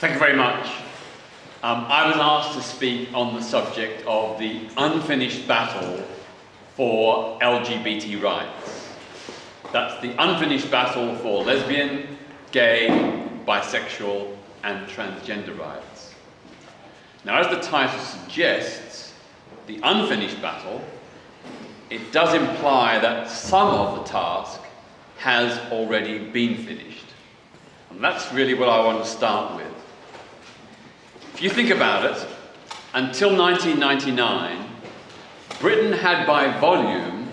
Thank you very much. I was asked to speak on the subject of the unfinished battle for LGBT rights. That's the unfinished battle for lesbian, gay, bisexual and transgender rights. Now, as the title suggests, the unfinished battle, it does imply that some of the task has already been finished. And that's really what I want to start with. If you think about it, until 1999, Britain had by volume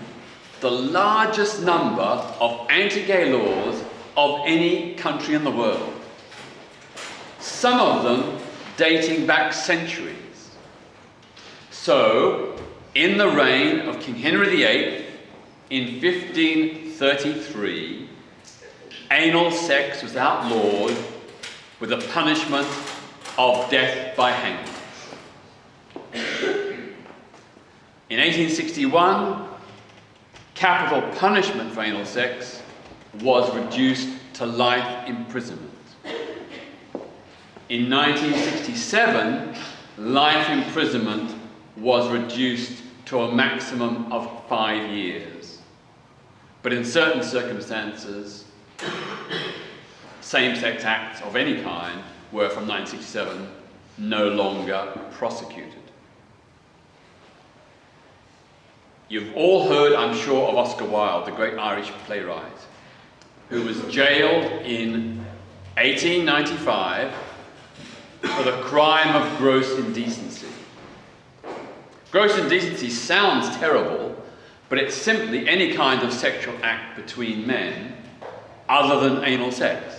the largest number of anti-gay laws of any country in the world. Some of them dating back centuries. So, in the reign of King Henry VIII, in 1533, anal sex was outlawed with a punishment of death by hanging. In 1861, capital punishment for anal sex was reduced to life imprisonment. In 1967, life imprisonment was reduced to a maximum of 5 years. But in certain circumstances, same-sex acts of any kind were from 1967 no longer prosecuted. You've all heard, I'm sure, of Oscar Wilde, the great Irish playwright, who was jailed in 1895 for the crime of gross indecency. Gross indecency sounds terrible, but it's simply any kind of sexual act between men other than anal sex.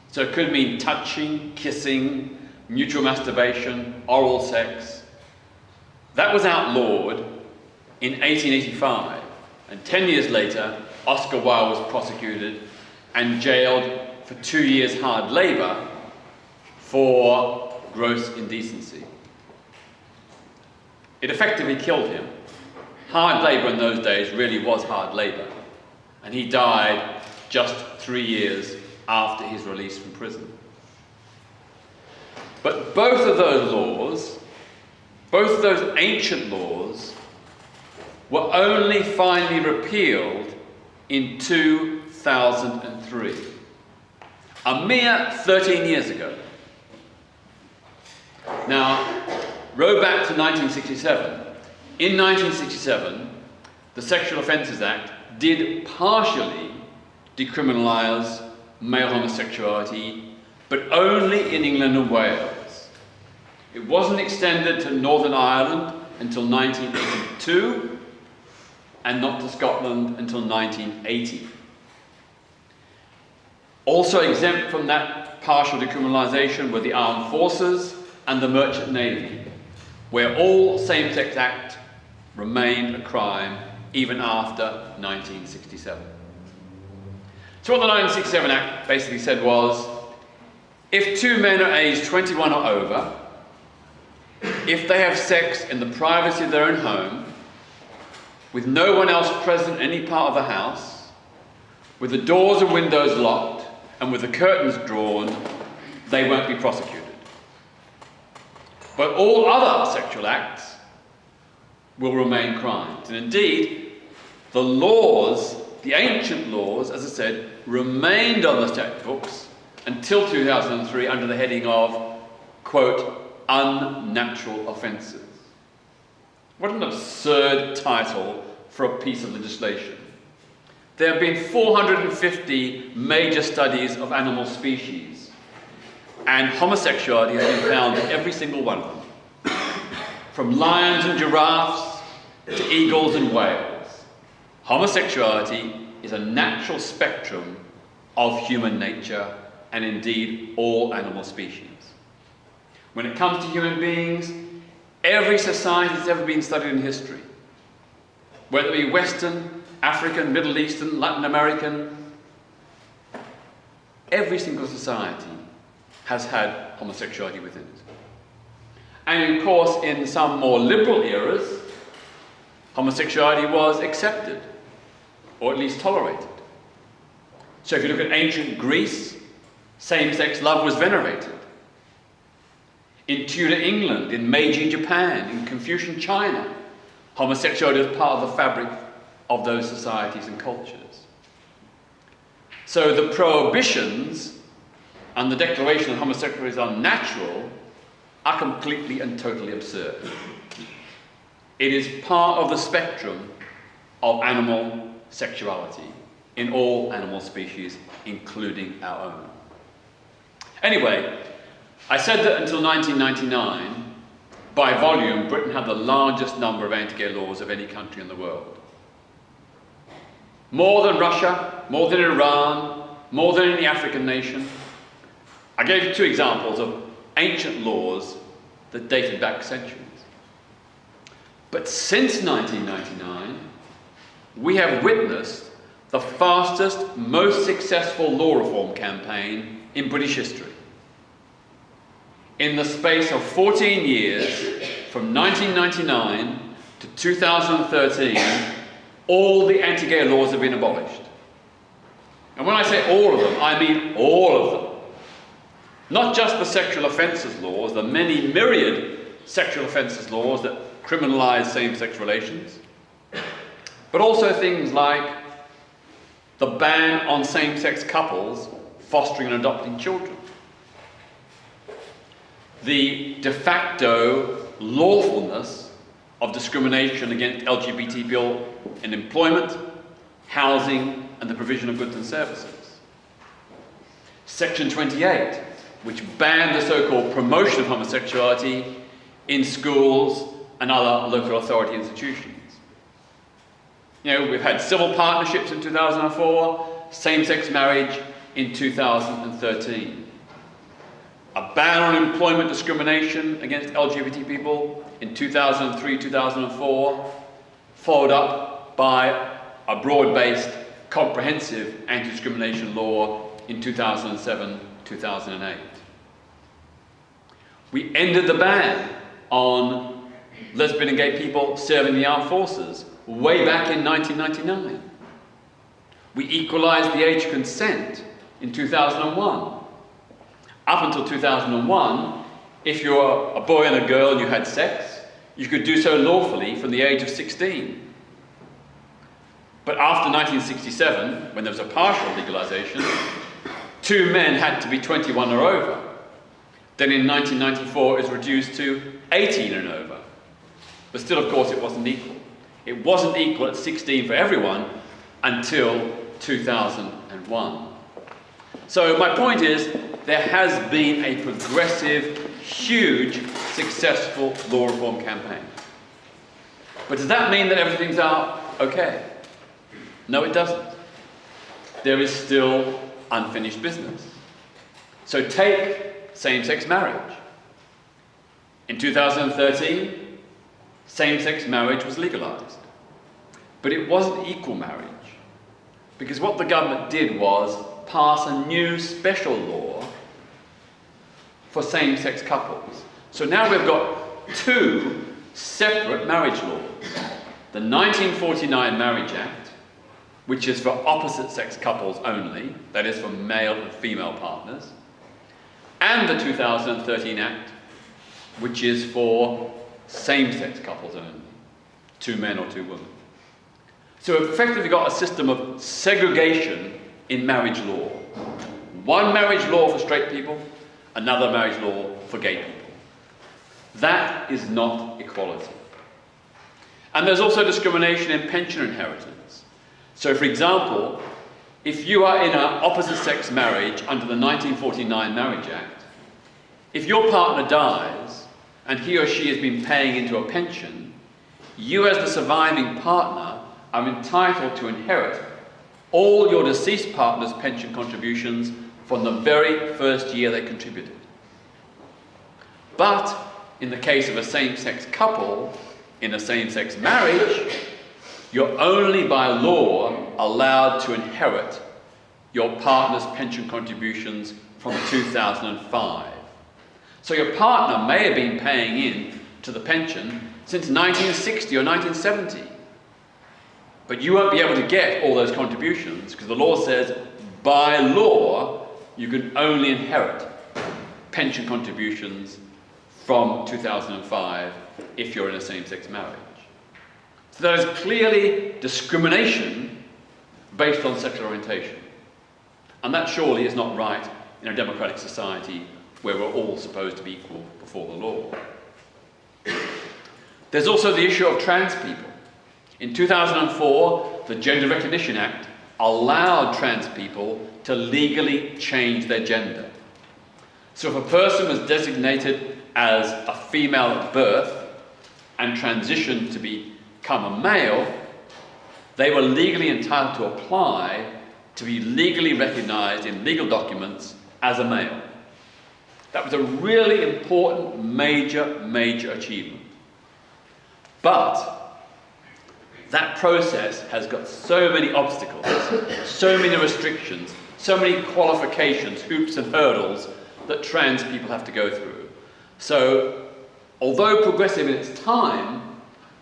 So it could mean touching, kissing, mutual masturbation, oral sex. That was outlawed in 1885, and 10 years later, Oscar Wilde was prosecuted and jailed for 2 years hard labour for gross indecency. It effectively killed him. Hard labour in those days really was hard labour, and he died just 3 years after his release from prison. But both of those laws, both of those ancient laws, were only finally repealed in 2003, a mere 13 years ago. Now, row back to 1967. In 1967, the Sexual Offences Act did partially decriminalise male homosexuality, but only in England and Wales. It wasn't extended to Northern Ireland until 1982, and not to Scotland until 1980. Also exempt from that partial decriminalisation were the armed forces and the merchant navy, where all same-sex acts remained a crime even after 1967. So what the 1967 Act basically said was, if two men are aged 21 or over, if they have sex in the privacy of their own home, with no one else present in any part of the house, with the doors and windows locked, and with the curtains drawn, they won't be prosecuted. But all other sexual acts will remain crimes. And indeed, the laws, the ancient laws, as I said, remained on the statute books until 2003 under the heading of, quote, unnatural offences. What an absurd title for a piece of legislation. There have been 450 major studies of animal species, and homosexuality has been found in every single one of them. From lions and giraffes to eagles and whales. Homosexuality is a natural spectrum of human nature, and indeed all animal species. When it comes to human beings, every society that's ever been studied in history, whether it be Western, African, Middle Eastern, Latin American, every single society has had homosexuality within it. And of course, in some more liberal eras, homosexuality was accepted, or at least tolerated. So if you look at ancient Greece, same-sex love was venerated. In Tudor England, in Meiji Japan, in Confucian China, homosexuality was part of the fabric of those societies and cultures. So the prohibitions and the declaration that homosexuality is unnatural are completely and totally absurd. It is part of the spectrum of animal sexuality in all animal species, including our own. Anyway, I said that until 1999, by volume, Britain had the largest number of anti-gay laws of any country in the world. More than Russia, more than Iran, more than any African nation. I gave you two examples of ancient laws that dated back centuries. But since 1999, we have witnessed the fastest, most successful law reform campaign in British history. In the space of 14 years, from 1999 to 2013, all the anti-gay laws have been abolished. And when I say all of them, I mean all of them. Not just the sexual offences laws, the many myriad sexual offences laws that criminalise same-sex relations, but also things like the ban on same-sex couples fostering and adopting children, the de facto lawfulness of discrimination against LGBT people in employment, housing, and the provision of goods and services. Section 28, which banned the so-called promotion of homosexuality in schools and other local authority institutions. You know, we've had civil partnerships in 2004, same-sex marriage in 2013. A ban on employment discrimination against LGBT people in 2003-2004, followed up by a broad-based, comprehensive anti-discrimination law in 2007-2008. We ended the ban on lesbian and gay people serving the armed forces way back in 1999. We equalised the age of consent in 2001. Up until 2001, if you were a boy and a girl and you had sex, you could do so lawfully from the age of 16. But after 1967, when there was a partial legalisation, 2 men had to be 21 or over. Then in 1994 it was reduced to 18 and over. But still, of course, it wasn't equal. It wasn't equal at 16 for everyone until 2001. So my point is, there has been a progressive, huge, successful law reform campaign. But does that mean that everything's out okay? No, it doesn't. There is still unfinished business. So take same-sex marriage. In 2013, same-sex marriage was legalised. But it wasn't equal marriage, because what the government did was pass a new special law for same-sex couples. So now we've got 2 separate marriage laws. The 1949 Marriage Act, which is for opposite-sex couples only, that is for male and female partners, and the 2013 Act, which is for same-sex couples only, 2 men or 2 women. So we've effectively got a system of segregation in marriage law. One marriage law for straight people, another marriage law for gay people. That is not equality. And there's also discrimination in pension inheritance. So, for example, if you are in an opposite-sex marriage under the 1949 Marriage Act, if your partner dies and he or she has been paying into a pension, you as the surviving partner are entitled to inherit all your deceased partner's pension contributions from the very first year they contributed. But in the case of a same-sex couple in a same-sex marriage, you're only by law allowed to inherit your partner's pension contributions from 2005. So your partner may have been paying in to the pension since 1960 or 1970. But you won't be able to get all those contributions because the law says, by law, you can only inherit pension contributions from 2005 if you're in a same-sex marriage. So there is clearly discrimination based on sexual orientation. And that surely is not right in a democratic society where we're all supposed to be equal before the law. There's also the issue of trans people. In 2004, the Gender Recognition Act allowed trans people to legally change their gender. So if a person was designated as a female at birth and transitioned to become a male, they were legally entitled to apply to be legally recognised in legal documents as a male. That was a really important, major achievement. But that process has got so many obstacles, so many restrictions, so many qualifications, hoops and hurdles that trans people have to go through. So, although progressive in its time,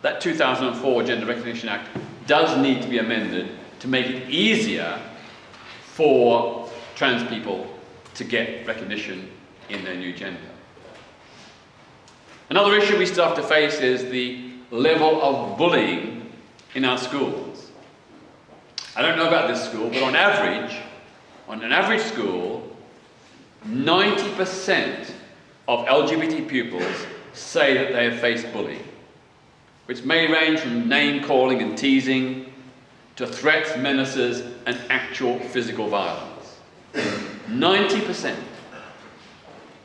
that 2004 Gender Recognition Act does need to be amended to make it easier for trans people to get recognition in their new gender. Another issue we still have to face is the level of bullying in our schools. I don't know about this school, but on an average school, 90% of LGBT pupils say that they have faced bullying, which may range from name-calling and teasing to threats, menaces, and actual physical violence. 90%.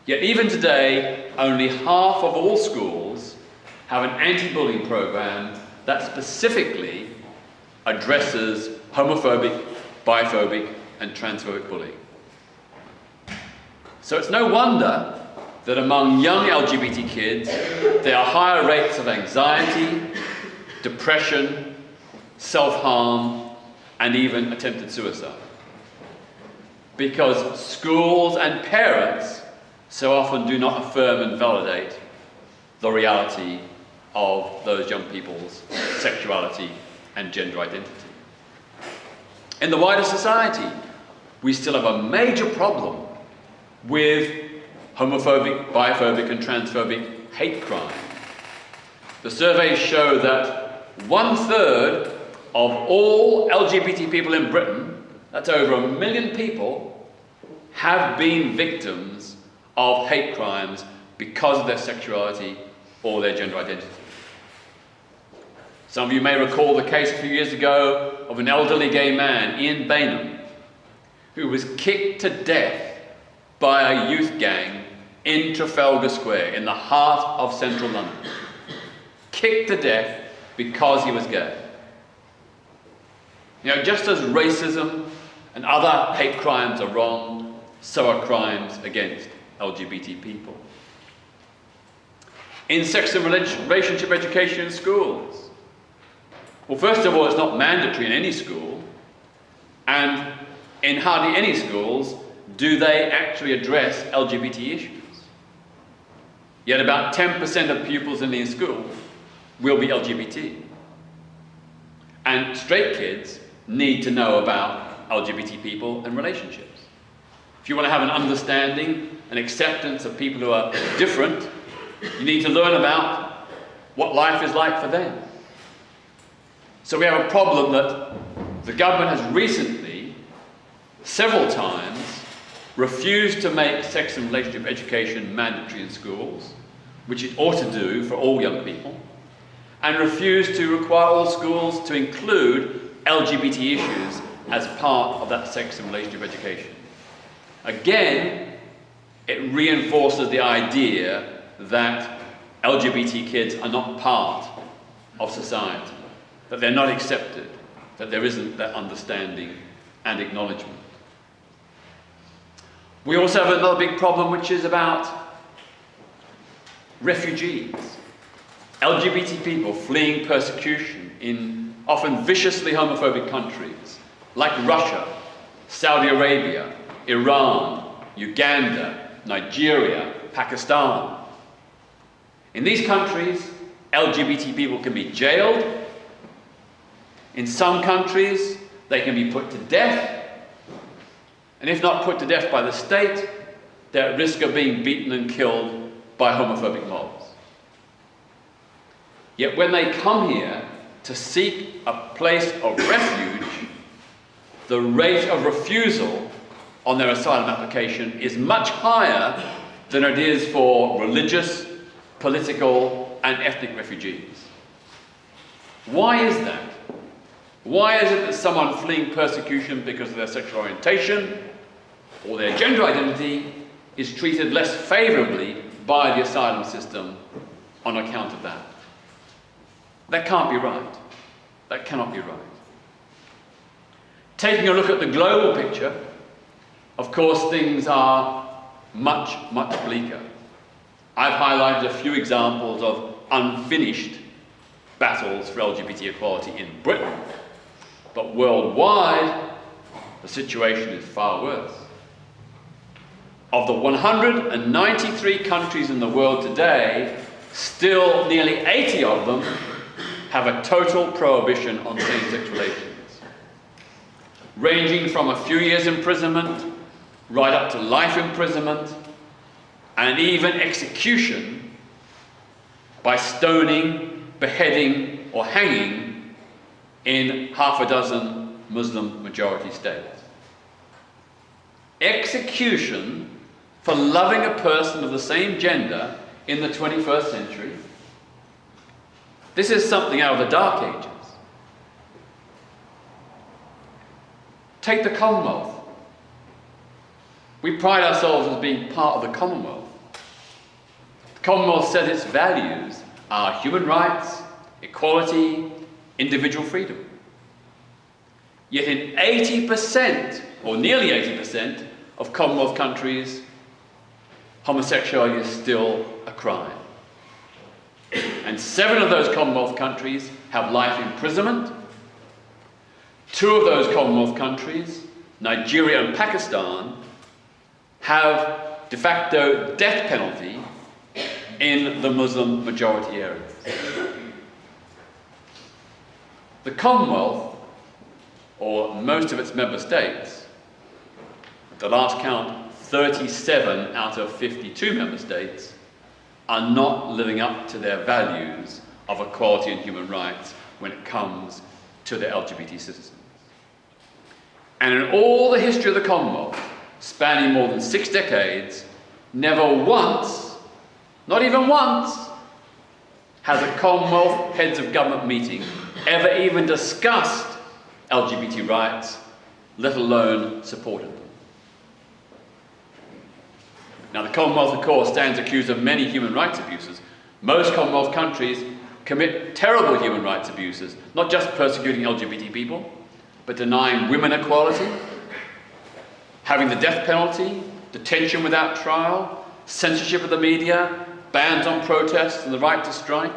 Yet even today, only half of all schools have an anti-bullying program that specifically addresses homophobic, biphobic, and transphobic bullying. So it's no wonder that among young LGBT kids, there are higher rates of anxiety, depression, self-harm, and even attempted suicide. Because schools and parents so often do not affirm and validate the reality of those young people's sexuality and gender identity. In the wider society, we still have a major problem with homophobic, biphobic, and transphobic hate crime. The surveys show that 1/3 of all LGBT people in Britain, that's over 1 million people, have been victims of hate crimes because of their sexuality or their gender identity. Some of you may recall the case a few years ago of an elderly gay man, Ian Bainham, who was kicked to death by a youth gang in Trafalgar Square, in the heart of central London. Kicked to death because he was gay. You know, just as racism and other hate crimes are wrong, so are crimes against LGBT people. In sex and relationship education in schools, well, first of all, it's not mandatory in any school, and in hardly any schools do they actually address LGBT issues. Yet about 10% of pupils in these schools will be LGBT. And straight kids need to know about LGBT people and relationships. If you want to have an understanding and acceptance of people who are different, you need to learn about what life is like for them. So we have a problem that the government has recently, several times, refused to make sex and relationship education mandatory in schools, which it ought to do for all young people, and refused to require all schools to include LGBT issues as part of that sex and relationship education. Again, it reinforces the idea that LGBT kids are not part of society, that they're not accepted, that there isn't that understanding and acknowledgement. We also have another big problem, which is about refugees. LGBT people fleeing persecution in often viciously homophobic countries like Russia, Saudi Arabia, Iran, Uganda, Nigeria, Pakistan. In these countries, LGBT people can be jailed. In some countries, they can be put to death. And if not put to death by the state, they're at risk of being beaten and killed by homophobic mobs. Yet when they come here to seek a place of refuge, the rate of refusal on their asylum application is much higher than it is for religious, political, and ethnic refugees. Why is that? Why is it that someone fleeing persecution because of their sexual orientation or their gender identity is treated less favourably by the asylum system on account of that? That can't be right. That cannot be right. Taking a look at the global picture, of course, things are much, much bleaker. I've highlighted a few examples of unfinished battles for LGBT equality in Britain, but worldwide, the situation is far worse. Of the 193 countries in the world today, still nearly 80 of them have a total prohibition on same-sex relations, ranging from a few years imprisonment right up to life imprisonment and even execution by stoning, beheading or hanging in half a dozen Muslim-majority states. Execution for loving a person of the same gender in the 21st century. This is something out of the Dark Ages. Take the Commonwealth. We pride ourselves as being part of the Commonwealth. The Commonwealth says its values are human rights, equality, individual freedom. Yet in 80%, or nearly 80%, of Commonwealth countries, homosexuality is still a crime. And 7 of those Commonwealth countries have life imprisonment. 2 of those Commonwealth countries, Nigeria and Pakistan, have de facto death penalty in the Muslim majority areas. The Commonwealth, or most of its member states, at the last count 37 out of 52 member states, are not living up to their values of equality and human rights when it comes to their LGBT citizens. And in all the history of the Commonwealth, spanning more than 6 decades, never once, not even once, has a Commonwealth Heads of Government meeting ever even discussed LGBT rights, let alone supported them. Now, the Commonwealth, of course, stands accused of many human rights abuses. Most Commonwealth countries commit terrible human rights abuses, not just persecuting LGBT people, but denying women equality, having the death penalty, detention without trial, censorship of the media, bans on protests and the right to strike.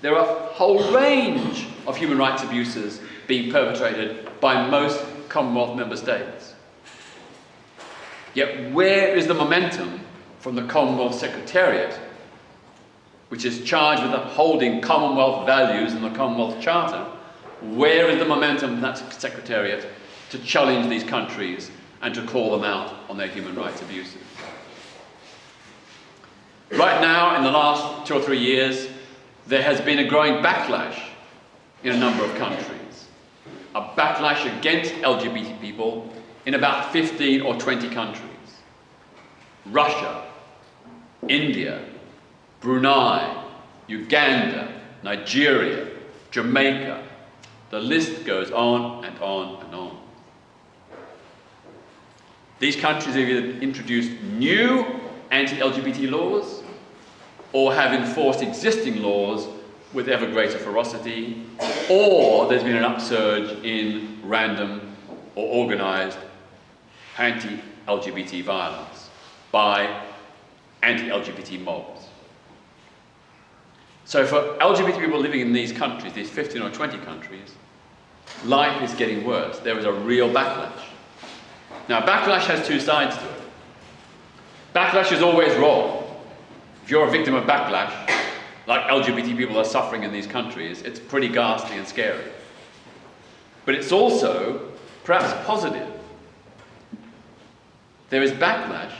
There are a whole range of human rights abuses being perpetrated by most Commonwealth member states. Yet where is the momentum from the Commonwealth Secretariat, which is charged with upholding Commonwealth values and the Commonwealth Charter? Where is the momentum from that Secretariat to challenge these countries and to call them out on their human rights abuses? Right now, in the last 2 or 3 years, there has been a growing backlash in a number of countries. A backlash against LGBT people in about 15 or 20 countries. Russia, India, Brunei, Uganda, Nigeria, Jamaica. The list goes on and on and on. These countries have either introduced new anti-LGBT laws or have enforced existing laws with ever greater ferocity, or there's been an upsurge in random or organised anti-LGBT violence by anti-LGBT mobs. So for LGBT people living in these countries, these 15 or 20 countries, life is getting worse. There is a real backlash. Now, backlash has 2 sides to it. Backlash is always wrong. If you're a victim of backlash, like LGBT people are suffering in these countries, it's pretty ghastly and scary. But it's also perhaps positive. There is backlash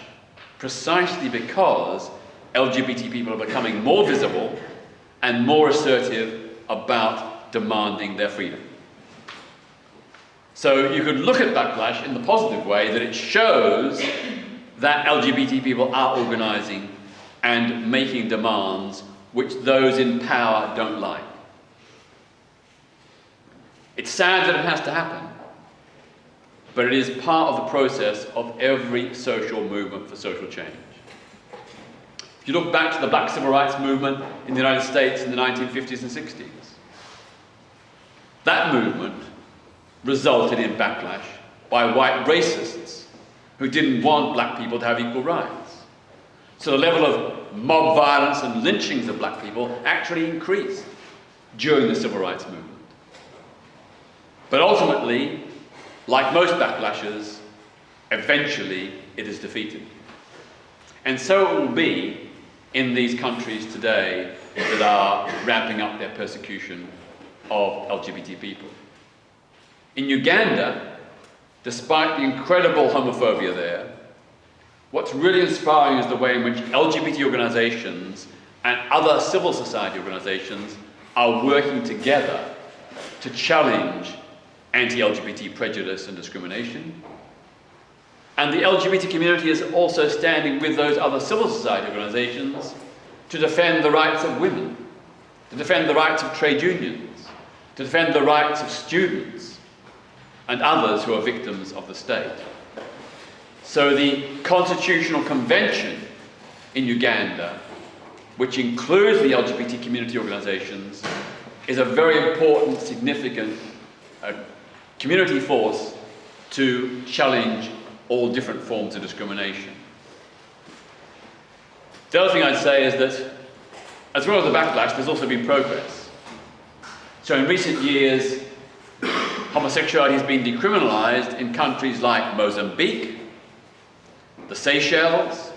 precisely because LGBT people are becoming more visible and more assertive about demanding their freedom. So you could look at backlash in the positive way that it shows that LGBT people are organising and making demands which those in power don't like. It's sad that it has to happen, but it is part of the process of every social movement for social change. If you look back to the Black Civil Rights Movement in the United States in the 1950s and 60s, that movement resulted in backlash by white racists who didn't want black people to have equal rights. So the level of mob violence and lynchings of black people actually increased during the Civil Rights Movement. But ultimately, like most backlashes, eventually it is defeated. And so it will be in these countries today that are ramping up their persecution of LGBT people. In Uganda, despite the incredible homophobia there, what's really inspiring is the way in which LGBT organisations and other civil society organisations are working together to challenge anti-LGBT prejudice and discrimination. And the LGBT community is also standing with those other civil society organisations to defend the rights of women, to defend the rights of trade unions, to defend the rights of students and others who are victims of the state. So the Constitutional Convention in Uganda, which includes the LGBT community organisations, is a very important, significant community force to challenge all different forms of discrimination. The other thing I'd say is that, as well as the backlash, there's also been progress. So in recent years, homosexuality has been decriminalised in countries like Mozambique, the Seychelles,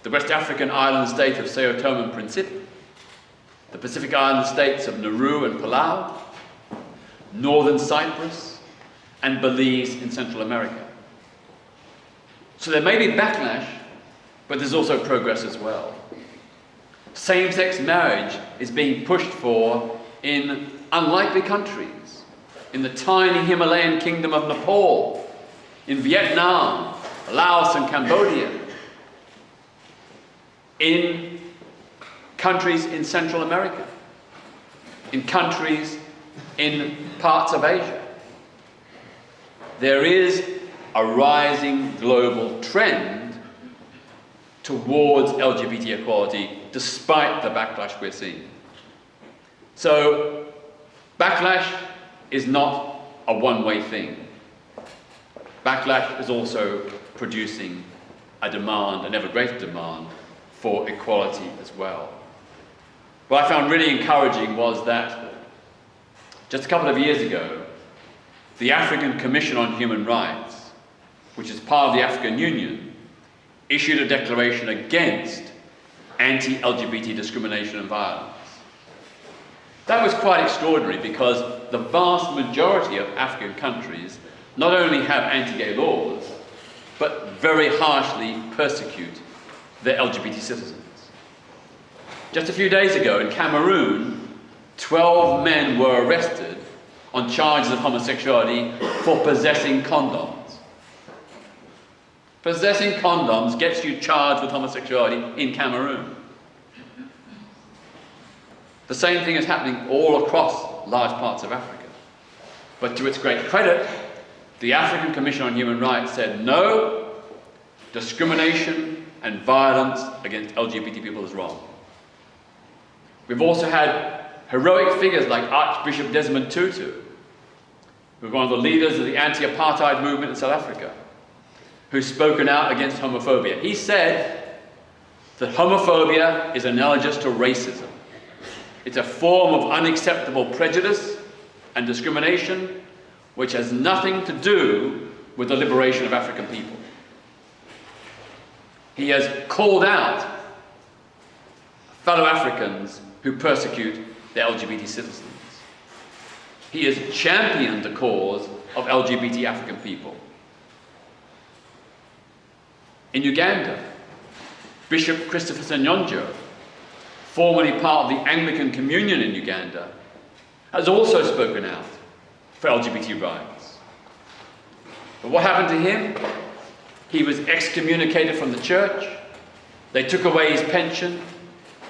the West African island state of Sao Tome and Principe, the Pacific island states of Nauru and Palau, northern Cyprus, and Belize in Central America. So there may be backlash, but there's also progress as well. Same-sex marriage is being pushed for in unlikely countries, in the tiny Himalayan kingdom of Nepal, in Vietnam, Laos and Cambodia, in countries in Central America, in countries in parts of Asia. There is a rising global trend towards LGBT equality despite the backlash we're seeing. So, backlash is not a one-way thing. Backlash is also producing a demand, an ever greater demand, for equality as well. What I found really encouraging was that just a couple of years ago, the African Commission on Human Rights, which is part of the African Union, issued a declaration against anti-LGBT discrimination and violence. That was quite extraordinary because the vast majority of African countries not only have anti-gay laws, but very harshly persecute their LGBT citizens. Just a few days ago in Cameroon, 12 men were arrested on charges of homosexuality for possessing condoms. Possessing condoms gets you charged with homosexuality in Cameroon. The same thing is happening all across large parts of Africa. But to its great credit, the African Commission on Human Rights said no, discrimination and violence against LGBT people is wrong. We've also had heroic figures like Archbishop Desmond Tutu, who was one of the leaders of the anti-apartheid movement in South Africa, who's spoken out against homophobia. He said that homophobia is analogous to racism. It's a form of unacceptable prejudice and discrimination which has nothing to do with the liberation of African people. He has called out fellow Africans who persecute their LGBT citizens. He has championed the cause of LGBT African people. In Uganda, Bishop Christopher Sanyonjo, formerly part of the Anglican Communion in Uganda, has also spoken out for LGBT rights. But what happened to him? He was excommunicated from the church. They took away his pension.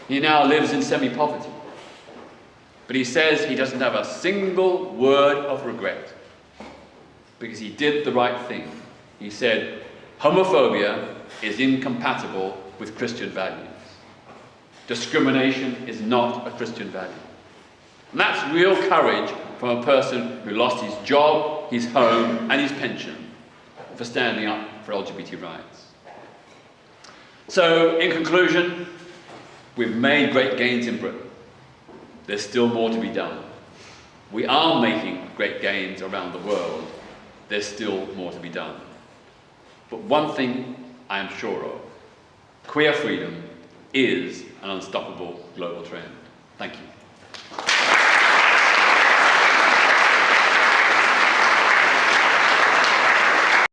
He now lives in semi-poverty. But he says he doesn't have a single word of regret because he did the right thing. He said, homophobia is incompatible with Christian values. Discrimination is not a Christian value. And that's real courage from a person who lost his job, his home, and his pension for standing up for LGBT rights. So, in conclusion, we've made great gains in Britain. There's still more to be done. We are making great gains around the world. There's still more to be done. But one thing I am sure of, queer freedom is an unstoppable global trend. Thank you.